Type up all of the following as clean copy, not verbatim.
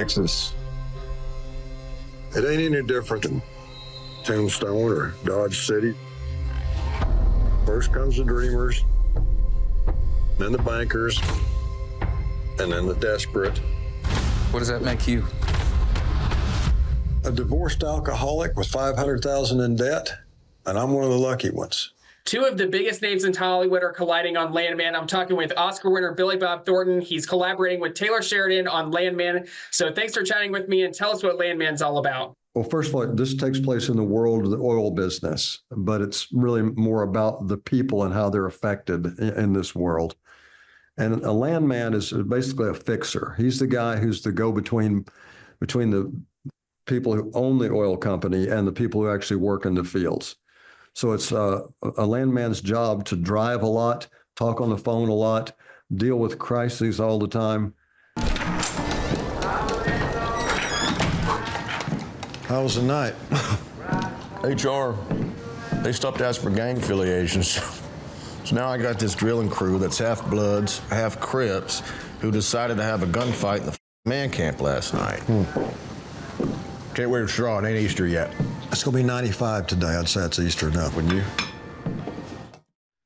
Texas. It ain't any different than Tombstone or Dodge City. First comes the dreamers, then the bankers, and then the desperate. What does that make you? A divorced alcoholic with $500,000 in debt, and I'm one of the lucky ones. Two of the biggest names in Hollywood are colliding on Landman. I'm talking with Oscar winner Billy Bob Thornton. He's collaborating with Taylor Sheridan on Landman. So thanks for chatting with me, and tell us what Landman's all about. Well, first of all, this takes place in the world of the oil business, but it's really more about the people and how they're affected in this world. And a landman is basically a fixer. He's the guy who's the go-between between the people who own the oil company and the people who actually work in the fields. So it's a landman's job to drive a lot, talk on the phone a lot, deal with crises all the time. How was the night? HR, they stopped asking for gang affiliations. So now I got this drilling crew that's half Bloods, half Crips, who decided to have a gunfight in the man camp last night. Can't wear a straw, it ain't Easter yet. It's going to be 95 today. I'd say it's Easter enough, wouldn't you?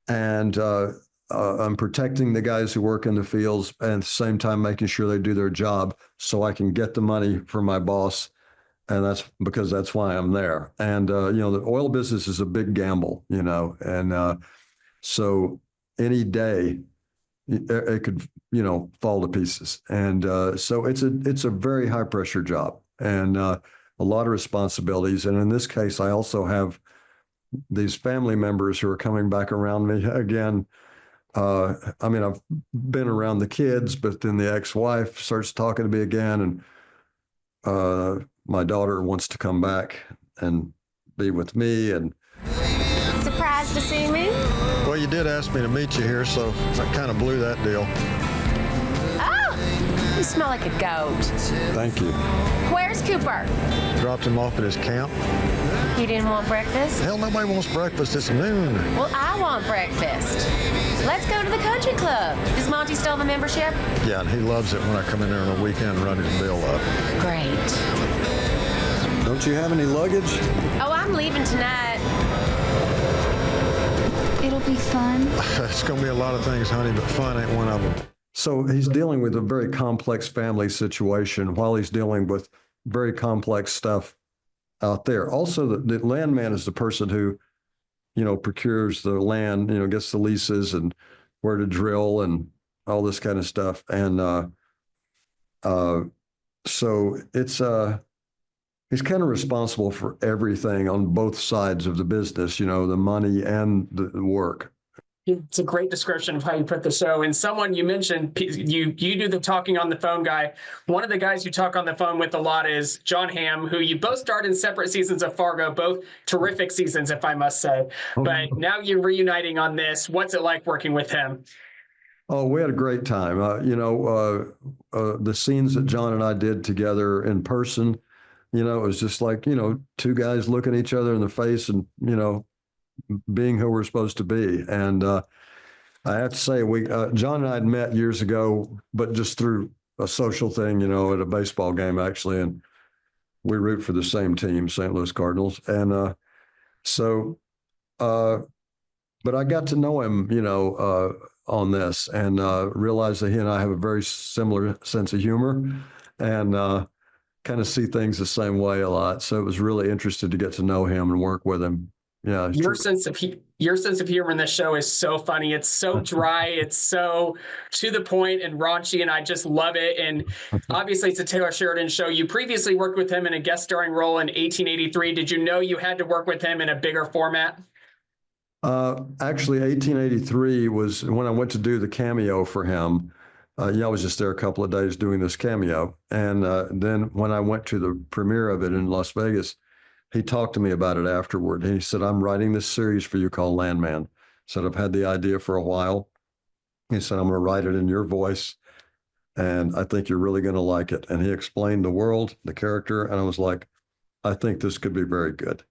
And I'm protecting the guys who work in the fields and at the same time making sure they do their job so I can get the money for my boss. And that's because that's why I'm there. And, the oil business is a big gamble, and so any day it could, fall to pieces. And so it's a very high pressure job and a lot of responsibilities. And in this case, I also have these family members who are coming back around me again. I've been around the kids, but then the ex-wife starts talking to me again. And my daughter wants to come back and be with me. And surprised to see me? well, you did ask me to meet you here, so I kind of blew that deal. Oh, you smell like a goat. Thank you. Where's Cooper? Dropped him off at his camp. He didn't want breakfast? Hell, nobody wants breakfast. It's noon. Well, I want breakfast. Let's go to the country club. Does Monty still have a membership? Yeah, and he loves it when I come in there on a weekend and run his bill up. Great. Don't you have any luggage? Oh, I'm leaving tonight. It'll be fun. It's going to be a lot of things, honey, but fun ain't one of them. So he's dealing with a very complex family situation while he's dealing with very complex stuff out there. Also, the landman is the person who, procures the land, gets the leases and where to drill and all this kind of stuff. And so it's he's kind of responsible for everything on both sides of the business, the money and the work. It's a great description of how you put the show. And someone you mentioned, you do the talking on the phone guy. One of the guys you talk on the phone with a lot is John Hamm, who you both starred in separate seasons of Fargo, both terrific seasons, if I must say. But now you're reuniting on this. What's it like working with him? Oh, we had a great time. The scenes that John and I did together in person, it was just like, two guys looking each other in the face and, being who we're supposed to be. And I have to say, John and I had met years ago, but just through a social thing, at a baseball game, actually. And we root for the same team, St. Louis Cardinals. And but I got to know him, on this and realized that he and I have a very similar sense of humor and kind of see things the same way a lot. So it was really interesting to get to know him and work with him. Yeah, your sense of humor in this show is so funny. It's so dry. It's so to the point and raunchy, and I just love it. And obviously, it's a Taylor Sheridan show. You previously worked with him in a guest starring role in 1883. Did you know you had to work with him in a bigger format? Actually, 1883 was when I went to do the cameo for him. I was just there a couple of days doing this cameo. And then when I went to the premiere of it in Las Vegas, he talked to me about it afterward. He said, I'm writing this series for you called Landman. He said, I've had the idea for a while. He said, I'm going to write it in your voice, and I think you're really going to like it. And he explained the world, the character, and I was like, I think this could be very good.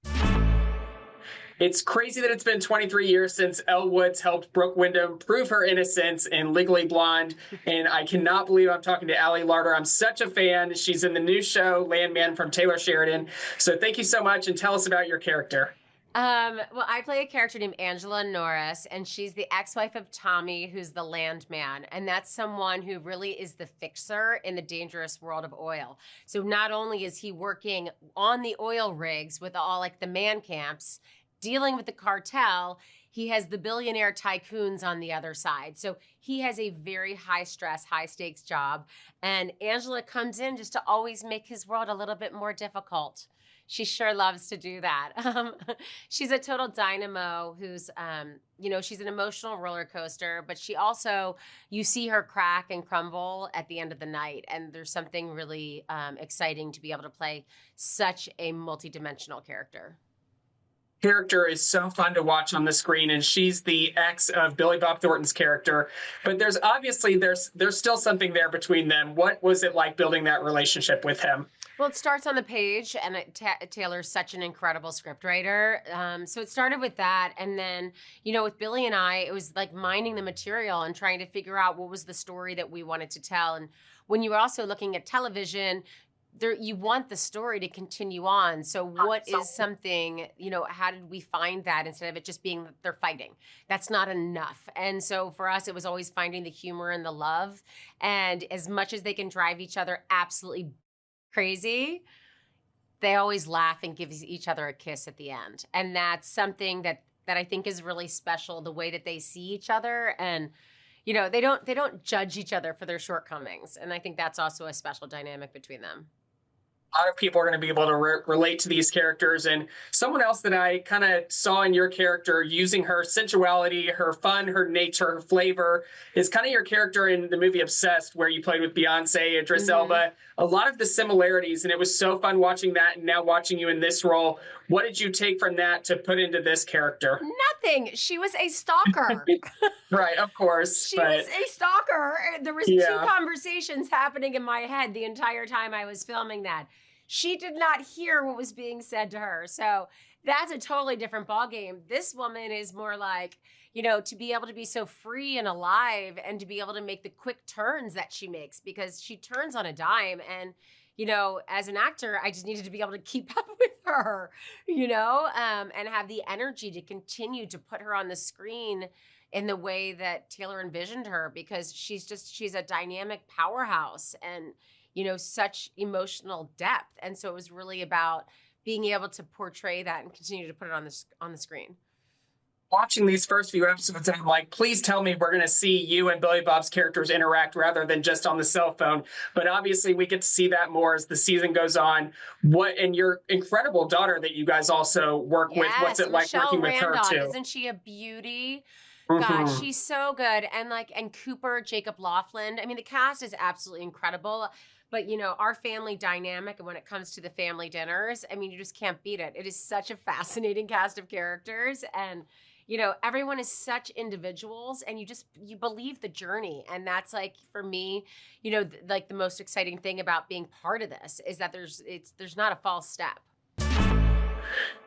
It's crazy that it's been 23 years since Elle Woods helped Brooke Wyndham prove her innocence in Legally Blonde. And I cannot believe I'm talking to Allie Larder. I'm such a fan. She's in the new show, Landman from Taylor Sheridan. So thank you so much, and tell us about your character. Well, I play a character named Angela Norris, and she's the ex-wife of Tommy, who's the landman. And that's someone who really is the fixer in the dangerous world of oil. So not only is he working on the oil rigs with all like the man camps, dealing with the cartel, he has the billionaire tycoons on the other side. So he has a very high stress, high stakes job. And Angela comes in just to always make his world a little bit more difficult. She sure loves to do that. She's a total dynamo who's, she's an emotional roller coaster, but she also, you see her crack and crumble at the end of the night. And there's something really exciting to be able to play such a multidimensional character. Character is so fun to watch on the screen, and she's the ex of Billy Bob Thornton's character. But there's still something there between them. What was it like building that relationship with him? Well, it starts on the page, and Taylor's such an incredible scriptwriter. So it started with that, and then, with Billy and I, it was like minding the material and trying to figure out what was the story that we wanted to tell. And when you were also looking at television, you want the story to continue on. So what is something, how did we find that instead of it just being they're fighting? That's not enough. And so for us, it was always finding the humor and the love. And as much as they can drive each other absolutely crazy, they always laugh and give each other a kiss at the end. And that's something that I think is really special, the way that they see each other. And they don't judge each other for their shortcomings. And I think that's also a special dynamic between them. A lot of people are going to be able to relate to these characters. And someone else that I kind of saw in your character using her sensuality, her fun, her nature, her flavor is kind of your character in the movie Obsessed, where you played with Beyonce, Idris Elba. A lot of the similarities, and it was so fun watching that and now watching you in this role. What did you take from that to put into this character? Nothing. She was a stalker. Right, of course. She was a stalker. There was two conversations happening in my head the entire time I was filming that. She did not hear what was being said to her. So that's a totally different ballgame. This woman is more like, to be able to be so free and alive and to be able to make the quick turns that she makes, because she turns on a dime. And, as an actor, I just needed to be able to keep up with her, and have the energy to continue to put her on the screen in the way that Taylor envisioned her, because she's a dynamic powerhouse and, such emotional depth. And so it was really about being able to portray that and continue to put it on the screen. Watching these first few episodes, I'm like, please tell me we're going to see you and Billy Bob's characters interact rather than just on the cell phone. But obviously we get to see that more as the season goes on. And your incredible daughter that you guys also work with, what's it like working with her too? Isn't she a beauty? God, she's so good. And Cooper, Jacob Laughlin. I mean, the cast is absolutely incredible. But, our family dynamic, and when it comes to the family dinners, I mean, you just can't beat it. It is such a fascinating cast of characters. And, everyone is such individuals, and you believe the journey. And that's for me, the most exciting thing about being part of this is that there's not a false step.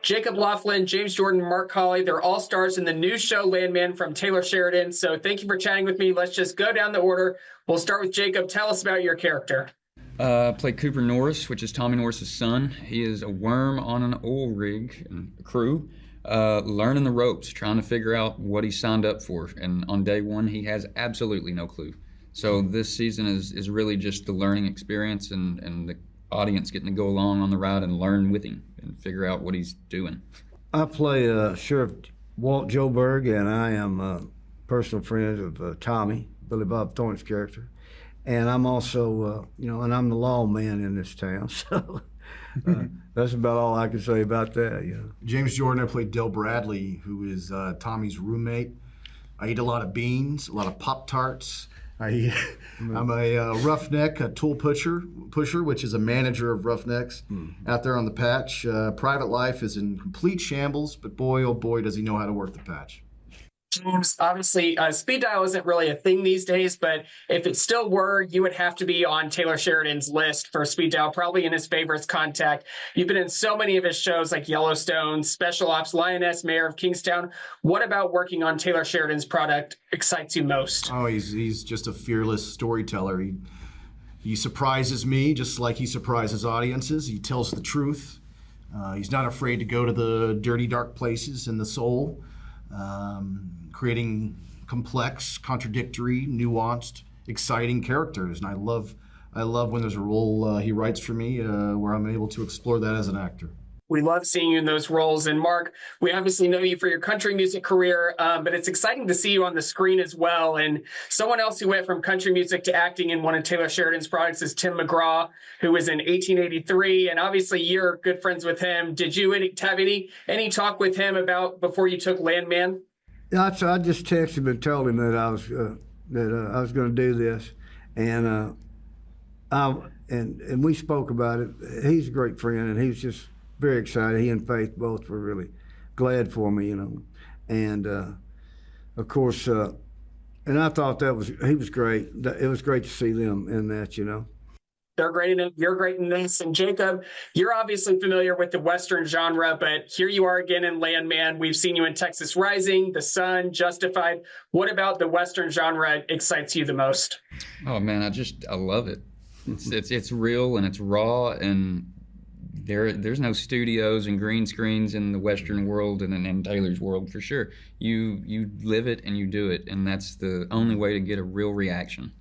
Jacob Laughlin, James Jordan, Mark Colley, they're all stars in the new show Landman from Taylor Sheridan. So thank you for chatting with me. Let's just go down the order. We'll start with Jacob. Tell us about your character. I play Cooper Norris, which is Tommy Norris's son. He is a worm on an oil rig and a crew, learning the ropes, trying to figure out what he signed up for. And on day one, he has absolutely no clue. So this season is really just the learning experience and the audience getting to go along on the ride and learn with him and figure out what he's doing. I play Sheriff Walt Joberg, and I am personal friends of Tommy, Billy Bob Thornton's character. And I'm also, and I'm the lawman in this town. So that's about all I can say about that. James Jordan, I played Del Bradley, who is Tommy's roommate. I eat a lot of beans, a lot of Pop-Tarts. I'm a roughneck, a tool pusher, which is a manager of roughnecks out there on the patch. Private life is in complete shambles, but boy, oh boy, does he know how to work the patch. James, obviously, speed dial isn't really a thing these days, but if it still were, you would have to be on Taylor Sheridan's list for speed dial, probably in his favorites contact. You've been in so many of his shows like Yellowstone, Special Ops, Lioness, Mayor of Kingstown. What about working on Taylor Sheridan's product excites you most? Oh, he's just a fearless storyteller. He surprises me just like he surprises audiences. He tells the truth. He's not afraid to go to the dirty, dark places in the soul, creating complex, contradictory, nuanced, exciting characters. And I love when there's a role he writes for me where I'm able to explore that as an actor. We love seeing you in those roles. And Mark, we obviously know you for your country music career, but it's exciting to see you on the screen as well. And someone else who went from country music to acting in one of Taylor Sheridan's products is Tim McGraw, who was in 1883. And obviously you're good friends with him. Did you have any talk with him about before you took Landman? Yeah, so I just texted him and told him that I was going to do this, and we spoke about it. He's a great friend, and he was just very excited. He and Faith both were really glad for me, and of course, and I thought he was great. It was great to see them in that, They're great in it. You're great in this. And Jacob, you're obviously familiar with the Western genre, but here you are again in Landman. We've seen you in Texas Rising, The Sun, Justified. What about the Western genre excites you the most? Oh man, I love it. It's real and it's raw, and there's no studios and green screens in the Western world and in Taylor's world for sure. You live it and you do it, and that's the only way to get a real reaction,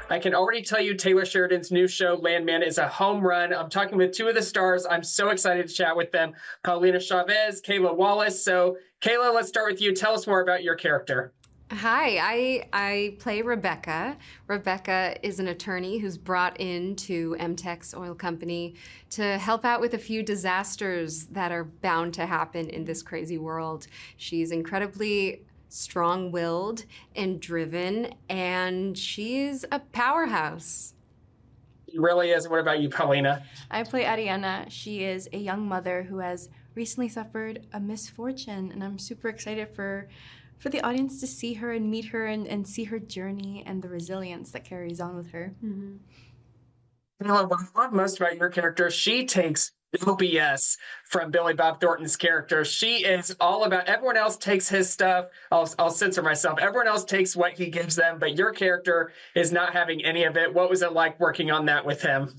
I can already tell you Taylor Sheridan's new show, Landman, is a home run. I'm talking with two of the stars. I'm so excited to chat with them, Colina Chavez, Kayla Wallace. So Kayla, let's start with you. Tell us more about your character. Hi, I play Rebecca. Rebecca is an attorney who's brought into MTEX Oil Company to help out with a few disasters that are bound to happen in this crazy world. She's incredibly strong-willed and driven, and she's a powerhouse. She really is. What about you, Paulina? I play Ariana. She is a young mother who has recently suffered a misfortune, and I'm super excited for the audience to see her and meet her and see her journey and the resilience that carries on with her. Mm-hmm. What I love most about your character, she takes no BS from Billy Bob Thornton's character. She is all about, everyone else takes his stuff. I'll censor myself. Everyone else takes what he gives them, but your character is not having any of it. What was it like working on that with him?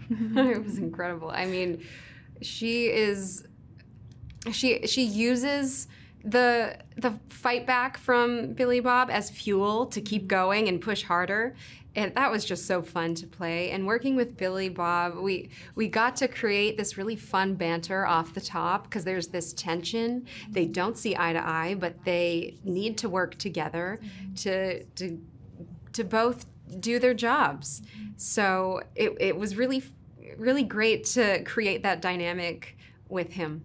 It was incredible. I mean, she uses the fight back from Billy Bob as fuel to keep going and push harder. And that was just so fun to play. And working with Billy Bob, we got to create this really fun banter off the top because there's this tension. They don't see eye to eye, but they need to work together to both do their jobs. So it was really, really great to create that dynamic with him.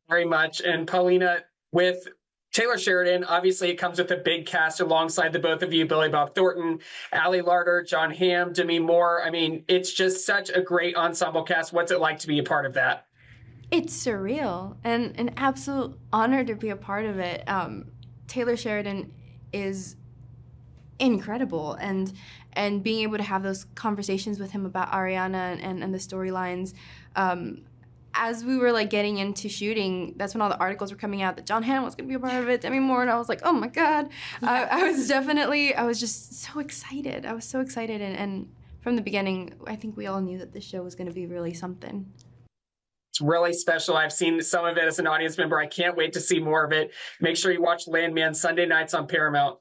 Very much. And Paulina, with Taylor Sheridan, obviously it comes with a big cast alongside the both of you, Billy Bob Thornton, Ali Larder, John Hamm, Demi Moore. I mean, it's just such a great ensemble cast. What's it like to be a part of that? It's surreal and an absolute honor to be a part of it. Taylor Sheridan is incredible, and being able to have those conversations with him about Ariana and the storylines. As we were getting into shooting, that's when all the articles were coming out that John Hamm was going to be a part of it, Demi Moore, and I was like, oh my God. I was just so excited. I was so excited, and from the beginning, I think we all knew that this show was going to be really something. It's really special. I've seen some of it as an audience member. I can't wait to see more of it. Make sure you watch Landman Sunday nights on Paramount.